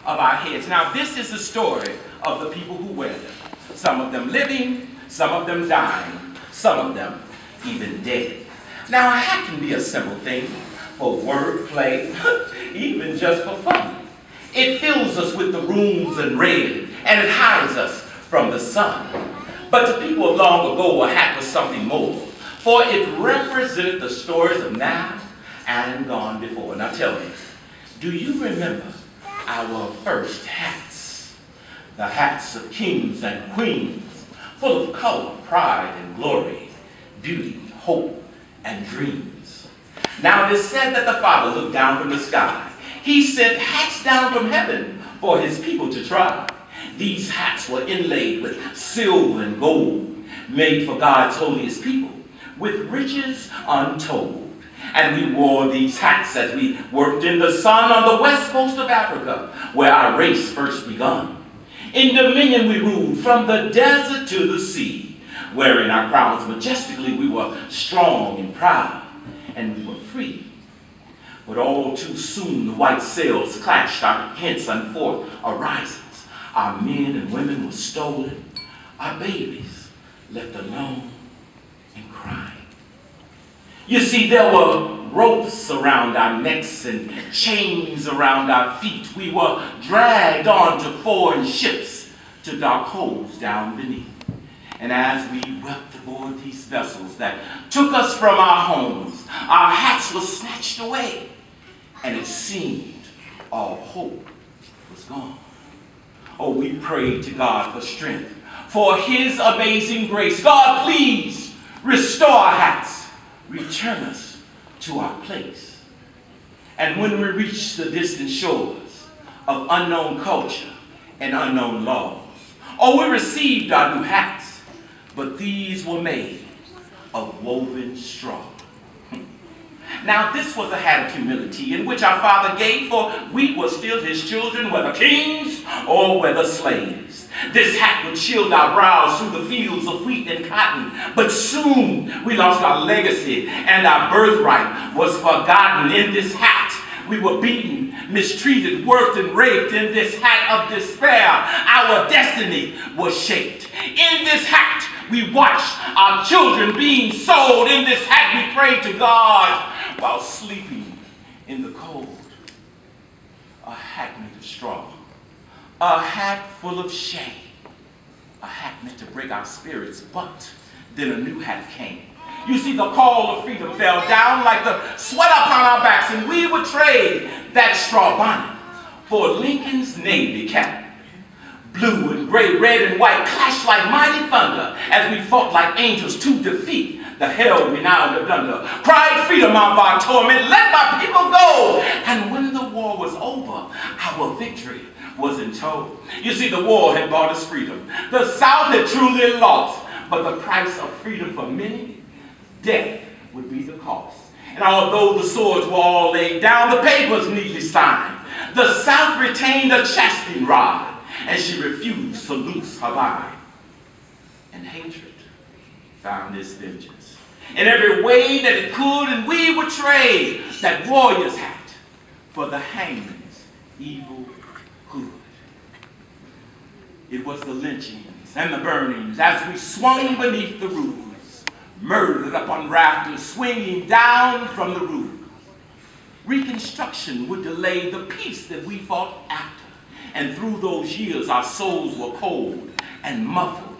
of our heads. Now, this is the story of the people who wear them. Some of them living, some of them dying, some of them even dead. Now, a hat can be a simple thing for wordplay, even just for fun. It fills us with the rooms and red, and it hides us from the sun. But to people of long ago, a hat was something more, for it represented the stories of now and gone before. Now tell me, do you remember our first hats? The hats of kings and queens, full of color, pride and glory, beauty, hope, and dreams. Now it is said that the Father looked down from the sky. He sent hats down from heaven for his people to try. These hats were inlaid with silver and gold, made for God's holiest people, with riches untold. And we wore these hats as we worked in the sun on the west coast of Africa, where our race first begun. In dominion we ruled from the desert to the sea. Wearing our crowns majestically, we were strong and proud, and we were free. But all too soon the white sails clashed our hence and forth arisings. Our men and women were stolen, our babies left alone and crying. You see, there were ropes around our necks and chains around our feet. We were dragged onto foreign ships to dark holes down beneath. And as we wept aboard these vessels that took us from our homes, our hats were snatched away, and it seemed all hope was gone. Oh, we prayed to God for strength, for his amazing grace. God, please restore our hats, return us to our place. And when we reached the distant shores of unknown culture and unknown laws, oh, we received our new hats, but these were made of woven straw. Now, this was a hat of humility in which our Father gave, for we were still his children, whether kings or whether slaves. This hat would shield our brows through the fields of wheat and cotton, but soon we lost our legacy and our birthright was forgotten. In this hat, we were beaten, mistreated, worked, and raped. In this hat of despair, our destiny was shaped. In this hat, we watched our children being sold. In this hat, we prayed to God while sleeping in the cold. A hat made of straw. A hat full of shame. A hat meant to break our spirits, but then a new hat came. You see, the call of freedom fell down like the sweat upon our backs, and we would trade that straw bonnet for Lincoln's Navy cap. Blue and gray, red and white clashed like mighty thunder as we fought like angels to defeat the hell we now lived under. Cried freedom of our torment, let my people go. And when the war was over, our victory was in tow. You see, the war had bought us freedom. The South had truly lost, but the price of freedom for many, death would be the cost. And although the swords were all laid down, the papers neatly signed, the South retained a chastening rod, and she refused to loose her line. And hatred found its vengeance in every way that it could, and we would trade that warrior's hat for the hangman's evil hood. It was the lynchings and the burnings as we swung beneath the roofs, murdered upon rafters, swinging down from the roof. Reconstruction would delay the peace that we fought after. And through those years, our souls were cold and muffled